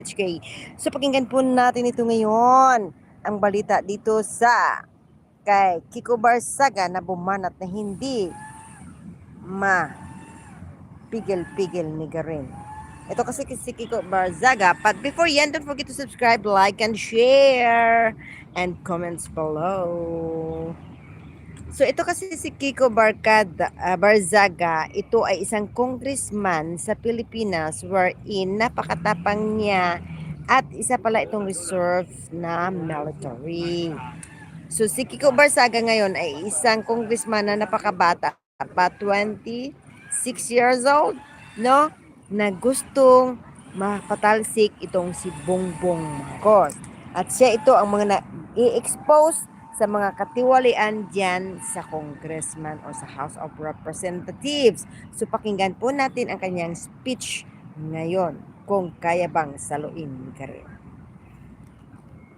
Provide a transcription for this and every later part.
HK. So pakinggan po natin ito ngayon. Ang balita dito sa kay Kiko Barzaga na bumanat na hindi pigil-pigil ni Garin. Ito kasi si Kiko Barzaga. But before yan, don't forget to subscribe, like, and share. And comments below. So ito kasi si Kiko Barzaga, ito ay isang congressman sa Pilipinas wherein napakatapang niya at isa pala itong reserve na military. So si Kiko Barzaga ngayon ay isang congressman na napakabata pa 26 years old, no? Na gustong mapatalsik itong si Bongbong Marcos. At siya ito ang mga i-expose sa mga katiwalian dyan sa congressman o sa House of Representatives. So pakinggan po natin ang kanyang speech ngayon kung kaya bang saluin ni Garin.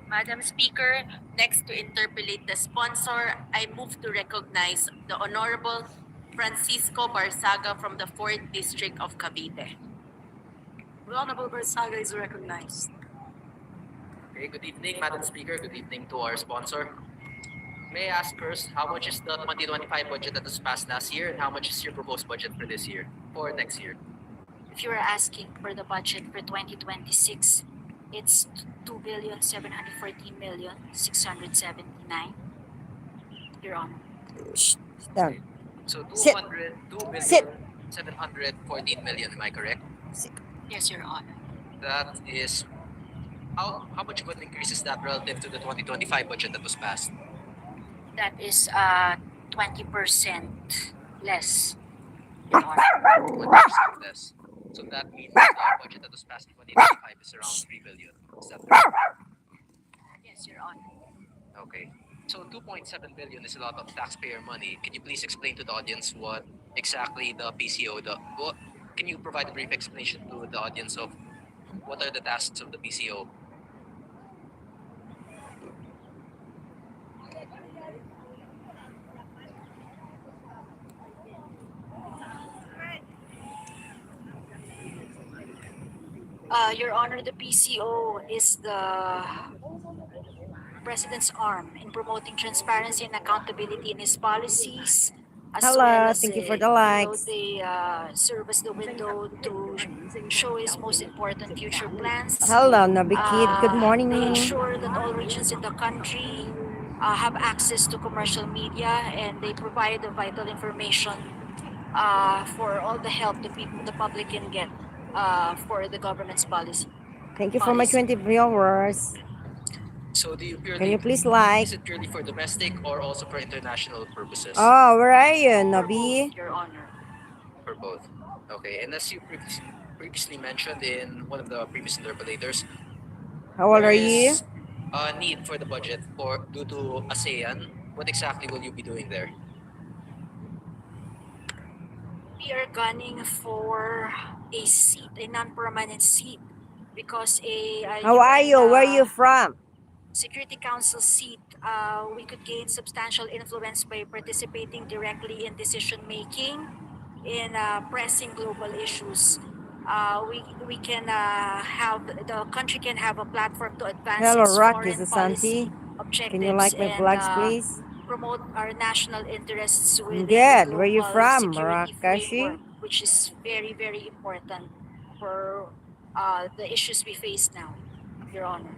Madam Speaker, next to interpellate the sponsor, I move to recognize the Honorable Francisco Barzaga from the 4th District of Cavite. The Honorable Barzaga is recognized. Okay, good evening, Madam Speaker. Good evening to our sponsor. May I ask first, how much is the 2025 budget that was passed last year, and how much is your proposed budget for this year, or next year? If you are asking for the budget for 2026, it's 2,714,679. Your Honor. Down. So Sit. 2,714 million, am I correct? Yes, Your Honor. That is, how much of an increase is that relative to the 2025 budget that was passed? That is 20% less, Your Honor. 20% less. So that means the budget that was passed in 2025 is around 3 billion. Is that correct? Yes, Your Honor. Okay. So 2.7 billion is a lot of taxpayer money. Can you please explain to the audience what exactly the PCO, can you provide a brief explanation to the audience of what are the tasks of the PCO? Your Honor, the PCO is the President's arm in promoting transparency and accountability in his policies. As Hello, well as thank you for the likes. They serve as the window to show his most important future plans. Hello, Nabi Kid. Good morning. They ensure that all regions in the country have access to commercial media, and they provide the vital information for all the help the public can get for the government's policy. Thank you for my 20 viewers. So do you purely, Can you please like? Is it purely for domestic or also for international purposes? Oh, where are you, For Nabi? both, Your Honor. For both. Okay, and as you previously mentioned in one of the previous interpellators, How old there are you? is a need for the budget due to ASEAN. What exactly will you be doing there? We are gunning for a seat, a non-permanent seat, because How are you? Where are you from? Security Council seat, we could gain substantial influence by participating directly in decision making in pressing global issues. We can have the country can have a platform to advance Hello, its Rock. foreign This is policy Santi. objectives. Can you like my and, vlogs, please? promote our national interests within Good. the Where you global from, security Marakashi? framework, which is very, very important for the issues we face now, Your Honor.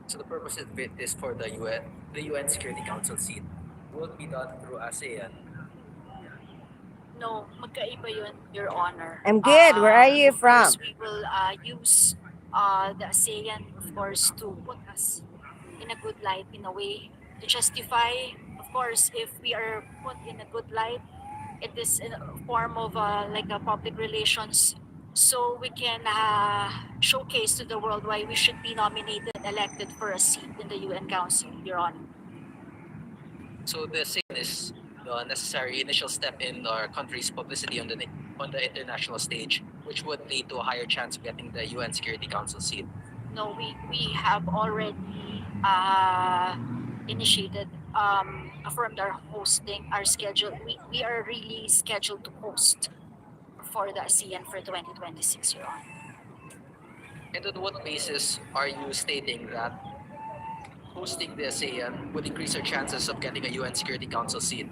So the purpose of it is for the UN Security Council seat. Will it be done through ASEAN? No, magkaiba yun, Your Honor. I'm good. Where are you Of course, from? we will use the ASEAN, of course, to put us in a good light, in a way, to justify, of course, if we are put in a good light, it is in a form of like a public relations, so we can showcase to the world why we should be nominated, elected for a seat in the UN Council, Your Honor. So the ASEAN is the necessary initial step in our country's publicity on the international stage, which would lead to a higher chance of getting the UN Security Council seat. No, we have already initiated, affirmed our hosting, our schedule. We are really scheduled to host for the ASEAN for 2026, Your Honor. And on what basis are you stating that hosting the ASEAN would increase our chances of getting a UN Security Council seat?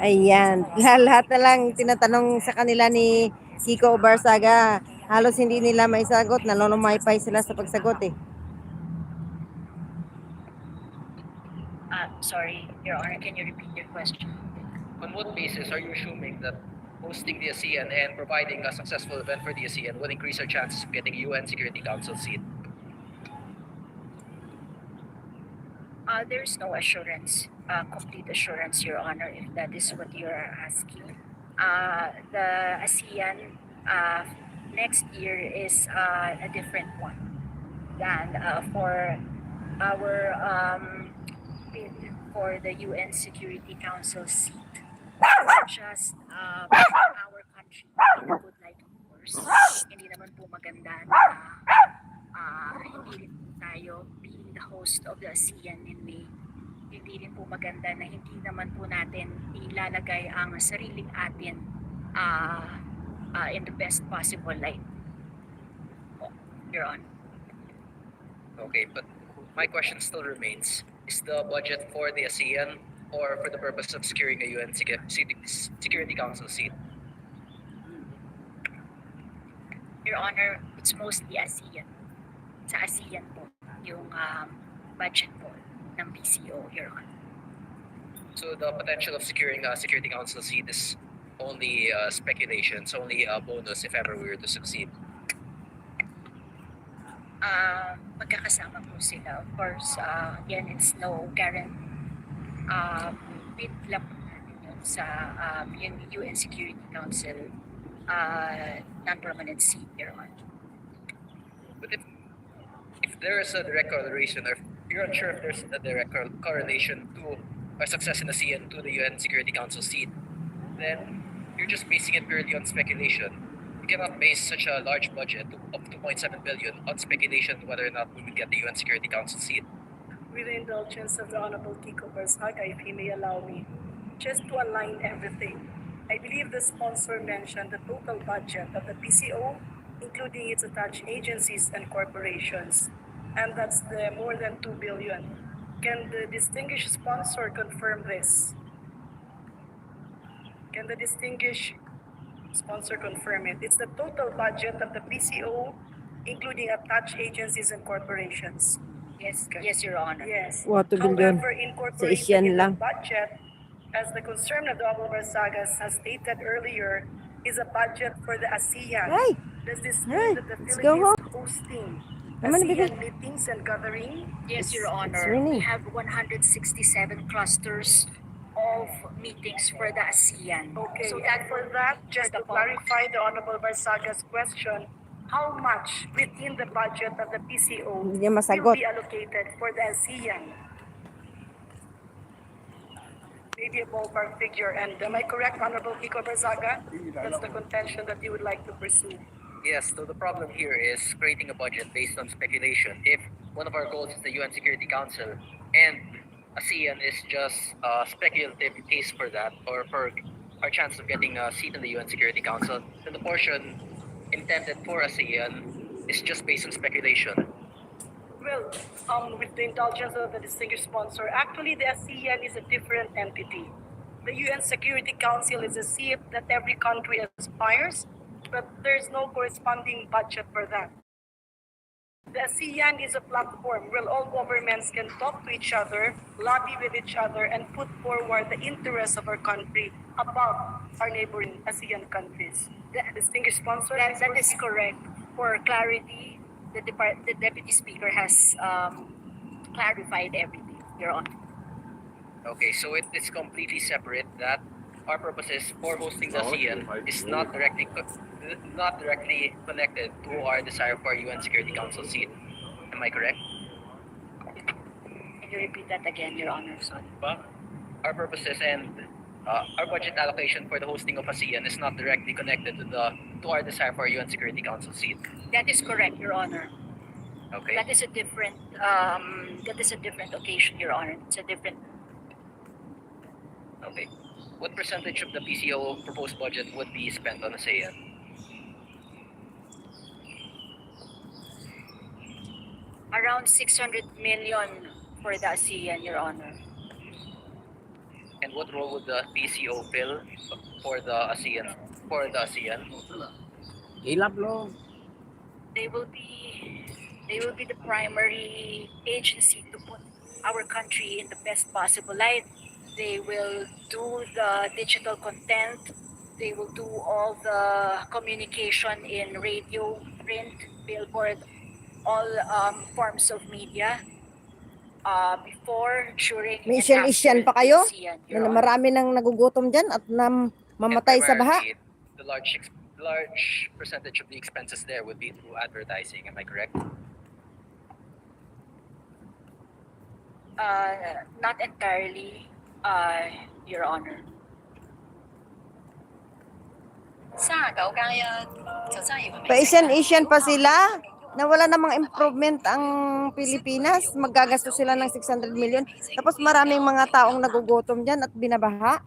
Ayan. Lahat na lang tinatanong sa kanila ni Kiko Barzaga. Halos hindi nila maisagot. Nanonomaypay sila sa pagsagot eh. Sorry, Your Honor, can you repeat your question? On what basis are you assuming that hosting the ASEAN and providing a successful event for the ASEAN would increase our chances of getting a UN Security Council seat? There's no assurance, complete assurance, Your Honor, if that is what you're asking. The ASEAN next year is a different one than for our bid for the UN Security Council seat. Just our country in a good light, of course. Hindi naman po maganda na hindi rin po tayo being the host of the ASEAN in May. Hindi rin po maganda na hindi naman po natin ilalagay ang sariling atin in the best possible light. Your Honor. Okay, but my question still remains. Is the budget for the ASEAN or for the purpose of securing a UN Security Council seat? Your Honor, it's mostly ASEAN. Sa ASEAN po yung budget po ng PCO, Your Honor. So the potential of securing a Security Council seat is only speculation. It's only a bonus if ever we were to succeed. Magkakasama po sila. Of course, again, it's no Garin. Bid lang po natin yun sa yung UN Security Council non-permanent seat, Your Honor. But if there is a direct correlation, or if you're unsure if there's a direct correlation to our success in the ASEAN to the UN Security Council seat, then you're just basing it purely on speculation. You cannot base such a large budget of 2.7 billion on speculation whether or not we will get the UN Security Council seat. With the indulgence of the Honorable Kiko Barzaga, if he may allow me, just to align everything. I believe the sponsor mentioned the total budget of the PCO, including its attached agencies and corporations, and that's the more than 2 billion. Can the distinguished sponsor confirm this? Can the distinguished sponsor confirm it? It's the total budget of the PCO, including attached agencies and corporations. Yes, Okay. yes, Your Honor. Yes. 2 billion. However, Sa incorporated Asian in the lang. budget, as the concern of the Honorable Barzagas has stated earlier, is a budget for the ASEAN. Ay! Does this Ay, mean that the let's go Philippines is hosting Naman, ASEAN bibig. meetings and gathering? Yes, Your Honor. really- We have 167 clusters of meetings for the ASEAN. Okay, So and that for that, just to the clarify the Honorable Barsaga's question, how much within the budget of the PCO Hindi niya will masagot. be allocated for the ASEAN? Maybe a ballpark figure. And am I correct, Honorable Kiko Barzaga? That's the contention that you would like to pursue. Yes, so the problem here is creating a budget based on speculation. If one of our goals is the UN Security Council and ASEAN is just a speculative case for that, or for our chance of getting a seat in the UN Security Council, then the portion intended for ASEAN is just based on speculation. Well, with the indulgence of the distinguished sponsor, actually the ASEAN is a different entity. The UN Security Council is a seat that every country aspires, but there's no corresponding budget for that. The ASEAN is a platform where all governments can talk to each other, lobby with each other, and put forward the interests of our country above our neighboring ASEAN countries. The distinguished sponsor, that is correct. For clarity, the Deputy Speaker has clarified everything, Your Honor. Okay, so it's completely separate that our purposes for hosting the ASEAN is not directly connected to our desire for a UN Security Council seat. Am I correct? Can you repeat that again, Your Honor? Sorry. Our purposes and our budget allocation for the hosting of ASEAN is not directly connected to our desire for a UN Security Council seat. That is correct, Your Honor. Okay. That is a different occasion, Your Honor. It's a different. Okay. What percentage of the PCO proposed budget would be spent on ASEAN? Around 600 million for the ASEAN, Your Honor. And what role would the PCO fill for the ASEAN? They will be the primary agency to put our country in the best possible light. They will do the digital content. They will do all the communication in radio, print, billboard, all forms of media. Before, during, and Mission after pa kayo? the ASEAN, Your Honor. Marami nang nagugutom dyan at mamatay sa baha. Primarily, the large percentage of the expenses there would be through advertising. Am I correct? Not entirely, Your Honor. Pa-Asian pa sila. Na wala namang improvement ang Pilipinas. Magagasto sila ng 600 million. Tapos maraming mga taong nagugutom dyan at binabaha.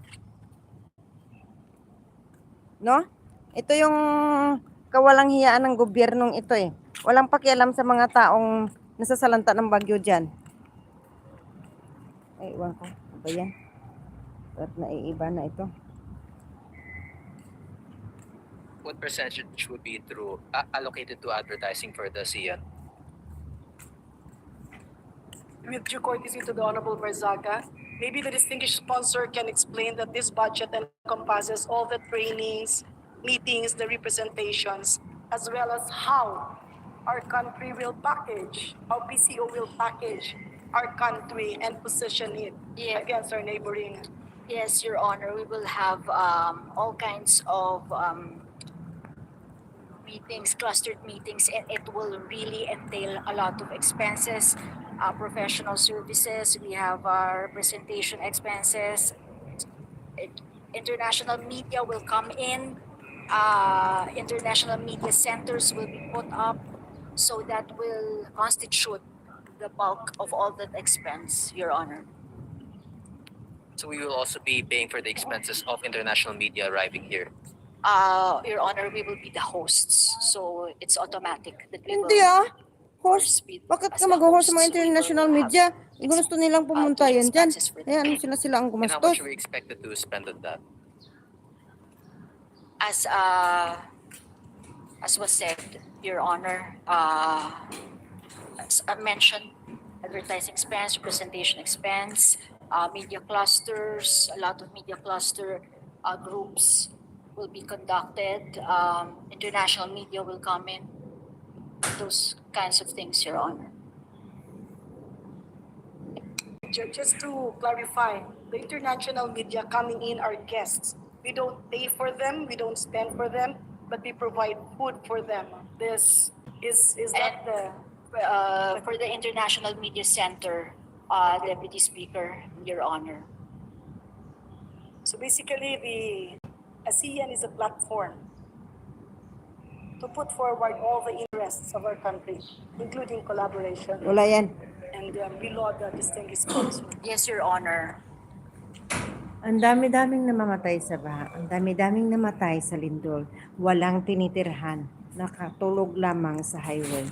No? Ito yung kawalang hiyaan ng gobyernong ito eh. Walang pakialam sa mga taong nasasalanta ng bagyo dyan. Ay, iwan ko. Ano ba yan? At naiiba na ito. What percentage would be through allocated to advertising for the ASEAN? With due courtesy to the Honorable Barzaga, maybe the distinguished sponsor can explain that this budget encompasses all the trainings, meetings, the representations, as well as how our country will package, how PCO will package our country and position it against our neighboring. Yes, Your Honor, we will have all kinds of meetings, clustered meetings, and it will really entail a lot of expenses, professional services. We have our presentation expenses. International media will come in. International media centers will be put up, so that will constitute the bulk of all that expense, Your Honor. So we will also be paying for the expenses of international media arriving here. Your Honor, we will be the hosts, so it's automatic that we Hindi will. Host. Bakit ka mag-host sa mga international media? Kung gusto nilang pumunta yan dyan. Ayan, sila ang And how gumastos. much are we expected to spend on that? As was said, Your Honor, as I mentioned, advertising expense, presentation expense, media clusters, a lot of media cluster groups will be conducted. International media will come in. Those kinds of things, Your Honor. Just to clarify, the international media coming in are guests. We don't pay for them, we don't spend for them, but we provide food for them. This is that the For the International Media Center, Deputy Speaker, Your Honor. so basically the ASEAN is a platform to put forward all the interests of our country, including collaboration, Wala yan. and below the distinguished sponsor. Yes, Your Honor. Ang dami-daming namamatay sa baha. Ang dami-daming namatay sa lindol. Walang tinitirhan. Nakatulog lamang sa highway.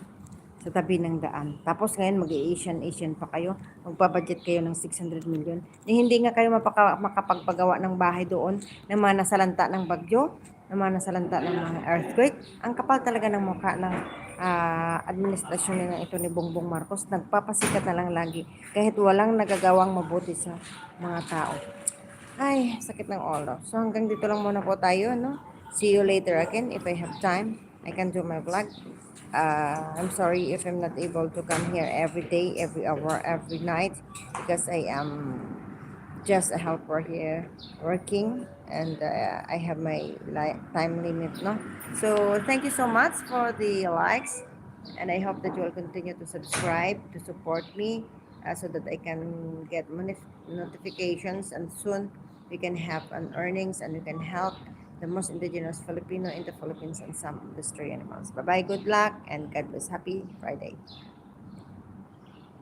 Sa tabi ng daan. Tapos ngayon mag-Asian pa kayo. Magbabudget kayo ng 600 million. Hindi nga kayo makapagpagawa ng bahay doon ng mga nasalanta ng bagyo, ng mga nasalanta ng mga earthquake. Ang kapal talaga ng mukha ng administrasyon nila ito ni Bongbong Marcos. Nagpapasikat na lang lagi. Kahit walang nagagawang mabuti sa mga tao. Ay, sakit ng ulo. So hanggang dito lang muna po tayo, no? See you later again if I have time. I can do my vlog. I'm sorry if I'm not able to come here every day, every hour, every night because I am just a helper here working and I have my time limit, no? So thank you so much for the likes and I hope that you will continue to subscribe to support me so that I can get notifications and soon we can have an earnings and we can help the most indigenous Filipino in the Philippines and some industry animals. Bye-bye, good luck, and God bless. Happy Friday.